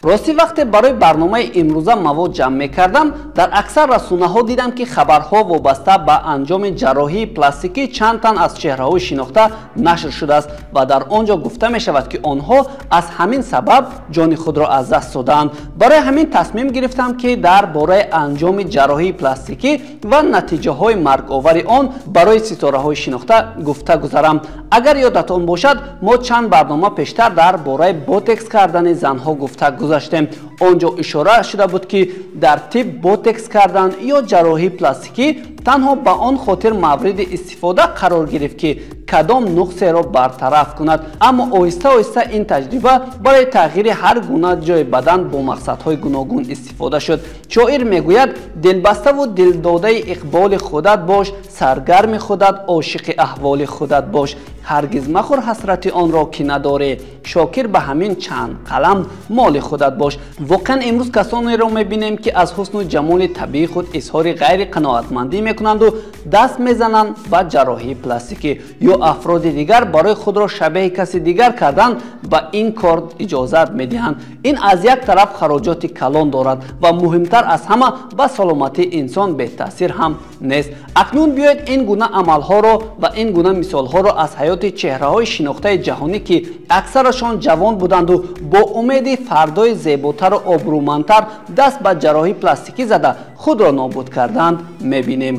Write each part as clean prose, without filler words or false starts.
рости вақте барои барномаи имрӯза мавод ҷамъ мекардам, дар аксар расунаҳо дидам ки хабарҳо вобаста ба анҷоми ҷарроҳии пластикӣ чанд тан аз чеҳраҳои шинохта нашр шудааст ва дар он ҷо гуфта мешавад ки онҳо аз ҳамин сабаб ҷони худро аз даст додаанд. барои ҳамин тасмим гирифтам ки дар бораи анҷоми ҷарроҳии пластикӣ ва натиҷаҳои марговари он барои ситораҳои шинохта гуфта гузарам. агар ёдатон бошад, мо чанд барнома пештар дар бораи ботекс кардани занҳо гуфта гузаштем. он ҷо ишора шуда буд ки дар тиб ботекс кардан ё ҷарроҳии пластикӣ танҳо ба он хотир мавриди истифода қарор гирифт ки кадом нуқсеро бартараф кунад, аммо оҳиста оҳиста ин таҷриба барои тағйири ҳар гуна ҷои бадан бо мақсадҳои гуногун истифода шуд. шоир мегӯяд: дилбаставу дилдодаи иқболи худат бош, саргарми худат, ошиқи аҳволи худат бош. ҳаргиз махӯр ҳасрати онро ки надорӣ, шокир ба ҳамин чанд қалам моли худат бош. воқеан имрӯз касонеро мебинем ки аз ҳусну ҷамоли табиии худ изҳори ғайриқаноатмандӣ мекунанду даст мезананд ба ҷарроҳии пластикӣ, ё афроди дигар барои худро шабеҳи каси дигар кардан ба ин кор иҷозат медиҳанд. ин аз як тараф хароҷоти калон дорад ва муҳимтар аз ҳама ба саломатии инсон бетаъсир ҳам нест. акнун биёед ин гуна амалҳоро ва ин гуна мисолҳоро аз ҳаёти чеҳраҳои шинохтаи ҷаҳонӣ ки аксарашон ҷавон буданду бо умеди фардои зеботару обрӯмандтар даст ба ҷарроҳии пластикӣ зада худро нобуд карданд мебинем.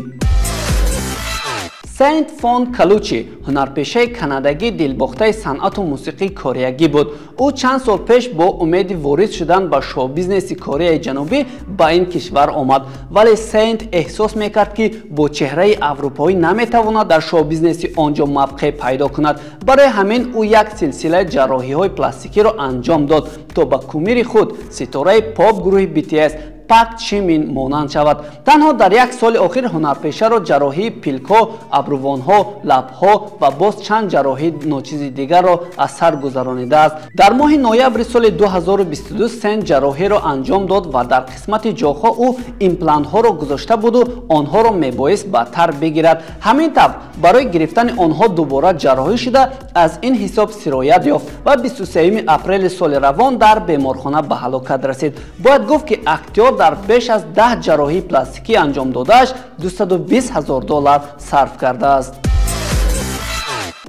Saint Fon Kalучи ҳунарпешаи канадагӣ дилбохтаи санъату мусиқии кореягӣ буд. ӯ чанд сол пеш бо умеди ворид шудан ба шоу-бизнеси Кореяи Ҷанубӣ ба ин кишвар омад, вале Saint эҳсос мекард ки бо чеҳраи аврупоӣ наметавонад дар шоу-бизнеси он ҷо мавқеъ пайдо кунад. барои ҳамин ӯ як силсилаи ҷарроҳиҳои пластикиро анҷом дод то ба кумири худ ситораи поп гурӯҳи BTS Пак Чимин монанд шавад. танҳо дар як соли охир ҳунарпешаро ҷарроҳии пилкҳо, абрӯвонҳо, лабҳо ва боз чанд ҷарроҳии ночизи дигарро аз сар гузаронидааст. дар моҳи ноябри соли 2022 Сент ҷарроҳиро анҷом дод ва дар қисмати ҷоғҳо ӯ имплантҳоро гузошта буду онҳоро мебоист баъдтар бигирад. ҳамин тавр барои гирифтани онҳо дубора ҷарроҳӣ шуда аз ин ҳисоб сироят ёфт ва 23 апрели соли равон дар беморхона ба ҳалокат расид. бояд гуфт ки актёр дар беш аз 10 ҷарроҳии пластикӣ анҷом додааш $220,000 сарф кардааст.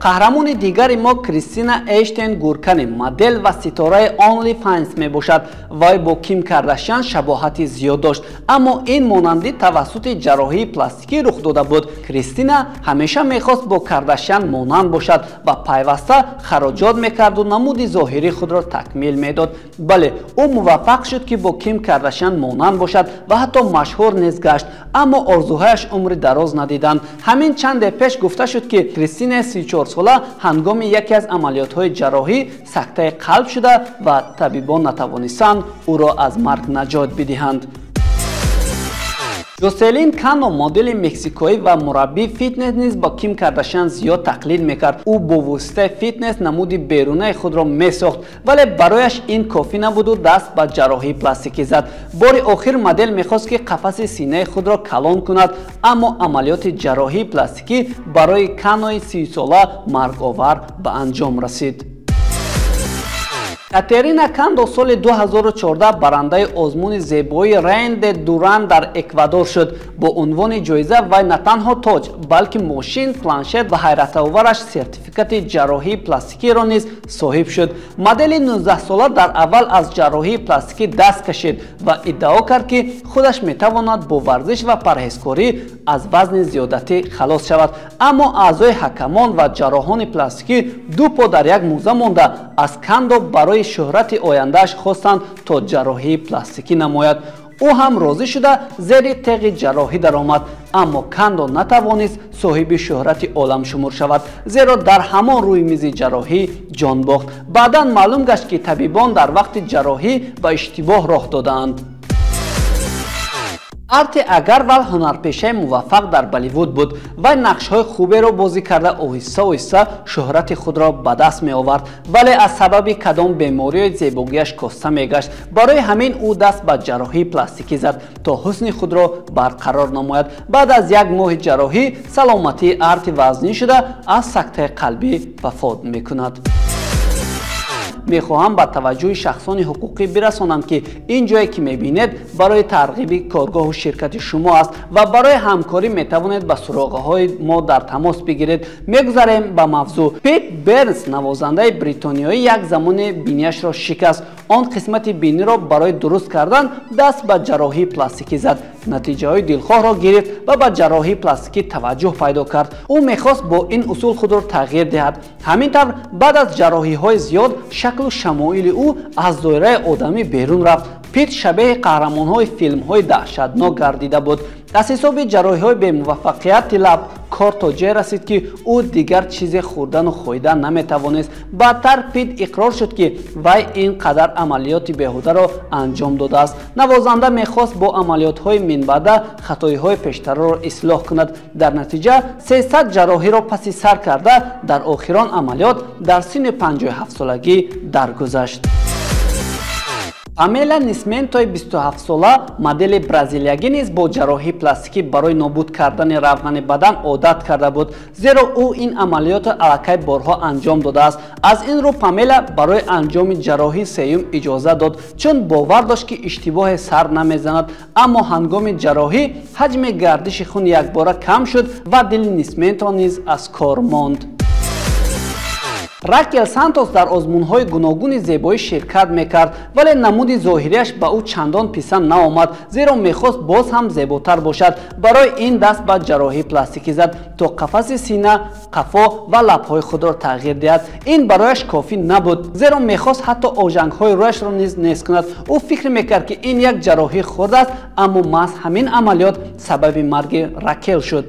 қаҳрамони дигари мо Кристина Эштен Гуркани модел ва ситораи OnlyFans мебошад. вай бо Ким Кардашян шабоҳати зиёд дошт, аммо ин монандӣ тавассути ҷарроҳии пластикӣ рух дода буд. Кристина ҳамеша мехост бо Кардашян монанд бошад ва пайваста хароҷот мекарду намуди зоҳирии худро такмил медод. бале, ӯ муваффақ шуд ки бо Ким Кардашян монанд бошад ва ҳатто машҳур низ гашт, аммо орзуҳояш умри дароз надиданд. ҳамин чанде пеш гуфта шуд ки Кристина 34 сола ҳангоми яке аз амалиётҳои ҷарроҳӣ сактаи қалб шуда ва табибон натавонистанд ӯро аз марг наҷот бидиҳанд. Jocelyn Cano модели мексикоӣ ва мураббии фитнес низ ба Ким Кардашян зиёд тақлид мекард. ӯ бо воситаи фитнес намуди берунаи худро месохт, вале барояш ин кофӣ набуду даст ба ҷарроҳии пластикӣ зад. бори охир модел мехост ки қафаси синаи худро калон кунад, аммо амалиёти ҷарроҳии пластикӣ барои Канои 30-сола марговар ба анҷом расид. Катерина Кандо соли 2014 барандаи озмуни зебоии Рейн де Дуран дар Эквадор шуд. бо унвони ҷоиза вай на танҳо тоҷ, балки мошин, планшет ва ҳайратовараш сертификати ҷарроҳии пластикиро низ соҳиб шуд. модели 19-сола дар аввал аз ҷарроҳии пластикӣ даст кашид ва иддао кард ки худаш метавонад бо варзиш ва парҳезкорӣ аз вазни зиёдатӣ халос шавад, аммо аъзои ҳакамон ва ҷарроҳони пластикӣ ду по дар як мӯза монда аз Кандо барои шӯҳрати ояндааш хостанд то ҷарроҳии пластикӣ намояд. ӯ ҳам розӣ шуда зери теғи ҷарроҳӣ даромад, аммо Кандо натавонист соҳиби шӯҳрати оламшумур шавад, зеро дар ҳамон рӯи мизи ҷарроҳӣ ҷон бохт. баъдан маълум гашт ки табибон дар вақти ҷарроҳӣ ба иштибоҳ роҳ додаанд. Арти Агарвал ҳунарпешаи муваффақ дар Болливуд буд. вай нақшҳои хуберо бозӣ карда оҳиста оҳиста шӯҳрати худро ба даст меовард, вале аз сабаби кадом бемориҳои зебогиаш коста мегашт. барои ҳамин ӯ даст ба ҷарроҳии пластикӣ зад то ҳусни худро барқарор намояд. баъд аз як моҳи ҷарроҳӣ саломатии Арти вазнин шуда аз сактаи қалбӣ вафот мекунад. мехоҳам ба таваҷҷӯҳи шахсони ҳуқуқӣ бирасонам ки ин ҷое ки мебинед барои тарғиби коргоҳу ширкати шумо аст ва барои ҳамкорӣ метавонед ба суроғаҳои мо дар тамос бигиред. мегузарем ба мавзӯъ. Пит Бернс, навозандаи бритониёӣ, як замоне бинияшро шикаст. он қисмати биниро барои дуруст кардан даст ба ҷарроҳии пластикӣ зад. натиҷаҳои дилхоҳро гирифт ва ба ҷарроҳии пластикӣ таваҷҷӯҳ пайдо кард. ӯ мехост бо ин усул худро тағйир диҳад. ҳамин тавр баъд аз ҷарроҳиҳои зиёд шаклу шамоили ӯ аз доираи одамӣ берун рафт. пит шабеҳи қаҳрамонҳои филмҳои даҳшатнок гардида буд. аз ҳисоби ҷарроҳиҳои бемуваффақияти лаб кор то ҷое расид ки ӯ дигар чизе хӯрдану хоидан наметавонист. баъдтар пит иқрор шуд ки вай ин қадар амалиёти беҳударо анҷом додааст. навозанда мехост бо амалиётҳои минбаъда хатоиҳои пештараро ислоҳ кунад. дар натиҷа 300 ҷарроҳиро паси сар карда дар охирон амалиёт дар синни 57-солагӣ даргузашт. Памела Нисментои 27-сола, модели бразилиягӣ низ бо ҷарроҳии пластикӣ барои нобуд кардани равғани бадан одат карда буд, зеро ӯ ин амалиётро аллакай борҳо анҷом додааст. аз ин рӯ Памела барои анҷоми ҷарроҳии сеюм иҷоза дод, чун бовар дошт ки иштибоҳе сар намезанад. аммо ҳангоми ҷарроҳӣ ҳаҷми гардиши хун якбора кам шуд ва дили Нисменто низ аз кор монд. Ракел Сантос дар озмунҳои гуногуни зебоӣ ширкат мекард, вале намуди зоҳирияш ба ӯ чандон писанд наомад, зеро мехост боз ҳам зеботар бошад. барои ин даст ба ҷарроҳии пластикӣ зад, то қафаси сина, қафо ва лабҳои худро тағйир диҳад. ин барояш кофӣ набуд, зеро мехост ҳатто ожангҳои рӯяшро низ нест кунад. ӯ фикр мекард ки ин як ҷарроҳии хурд аст, аммо маҳз ҳамин амалиёт сабаби марги Ракел шуд.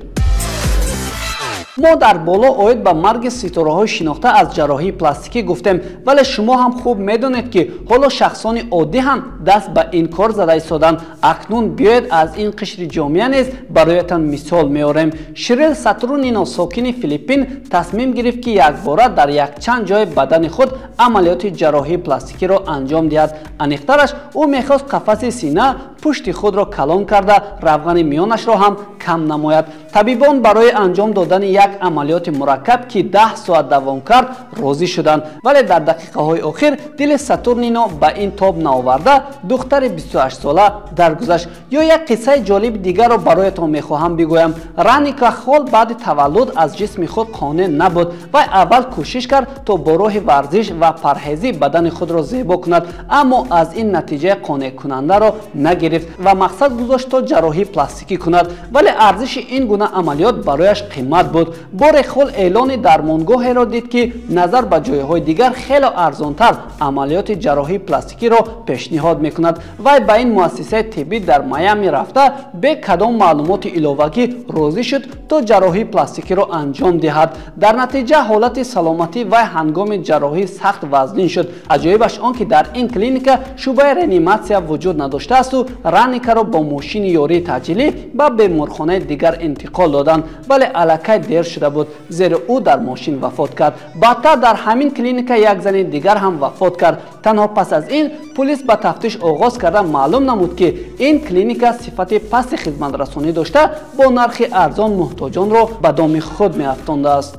мо дар боло оид ба марги ситораҳои шинохта аз ҷарроҳии пластикӣ гуфтем, вале шумо ҳам хуб медонед ки ҳоло шахсони оддӣ ҳам даст ба ин кор зада истоданд. акнун биёед аз ин қишри ҷомеа низ бароятон мисол меорем. Ширил Сатурнино, сокини Филиппин, тасмим гирифт ки якбора дар якчанд ҷои бадани худ амалиёти ҷарроҳии пластикиро анҷом диҳад. аниқтараш, ӯ мехост қафаси сина, пушти худро калон карда равғани миёнашро ҳам кам намояд. табибон барои анҷом додани як амалиёти мураккаб ки 10 соат давом кард розӣ шуданд, вале дар дақиқаҳои охир дили Сатурнино ба ин тоб наоварда духтари 28-сола даргузашт. ё як қиссаи ҷолиби дигарро бароятон мехоҳам бигӯям. Раника Холл баъди таваллуд аз ҷисми худ қонеъ набуд. вай аввал кӯшиш кард то бо роҳи варзиш ва парҳезӣ бадани худро зебо кунад, аммо аз ин натиҷаи қонеъкунандаро нагирифт ва мақсад гузошт то ҷарроҳии пластикӣ кунад, вале арзиши ин гуна амалиёт барояш қимат буд. бори хол эълони дармонгоҳеро дид ки назар ба ҷойҳои дигар хело арзонтар амалиёти ҷарроҳии пластикиро пешниҳод мекунад. вай ба ин муассисаи тиббӣ дар Майами рафта бе кадом маълумоти иловагӣ розӣ шуд то ҷарроҳии пластикиро анҷом диҳад. дар натиҷа ҳолати саломатии вай ҳангоми ҷарроҳӣ сахт вазнин шуд. аҷоибаш он ки дар ин клиника шуъбаи реаниматсия вуҷуд надоштааст. Раникаро бо мошини ёрии таъҷилӣ ба беморхонаи дигар интиқол доданд, вале аллакай дер шуда буд, зеро ӯ дар мошин вафот кард. баъдтар дар ҳамин клиника як зани дигар ҳам вафот кард. танҳо пас аз ин пулис ба тафтиш оғоз карда маълум намуд ки ин клиника сифати пасти хизматрасонӣ дошта бо нархи арзон муҳтоҷонро ба доми худ меафтондааст.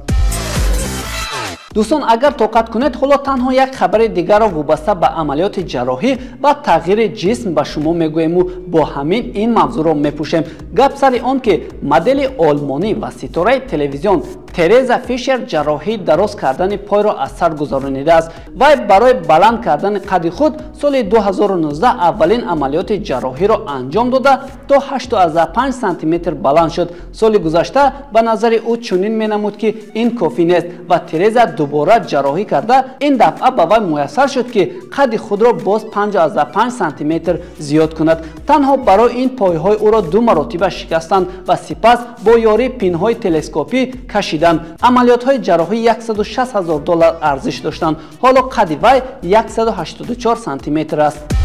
дӯстон, агар тоқат кунед, ҳоло танҳо як хабари дигарро вобаста ба амалиёти ҷарроҳӣ ва тағйири ҷисм ба шумо мегӯему бо ҳамин ин мавзӯъро мепӯшем. гап сари он ки модели олмонӣ ва ситораи телевизион Тереза Фишер ҷарроҳии дароз кардани пойро аз сар гузаронидааст. вай барои баланд кардани қадди худ соли 2019 аввалин амалиёти ҷарроҳиро анҷом дода то 8.5 сантиметр баланд шуд. соли гузашта ба назари ӯ чунин менамуд ки ин кофӣ нест ва Тереза дубора ҷарроҳӣ карда ин дафъа ба вай муяссар шуд ки қадди худро боз 5.5 сантиметр зиёд кунад. танҳо барои ин пойҳои ӯро 2 маротиба шикастанд ва сипас бо ёрии пинҳои телескопӣ кашиданд. амалиётҳои ҷарроҳӣ $160,000 арзиш доштанд. ҳоло қадди вай 184 сантиметр аст.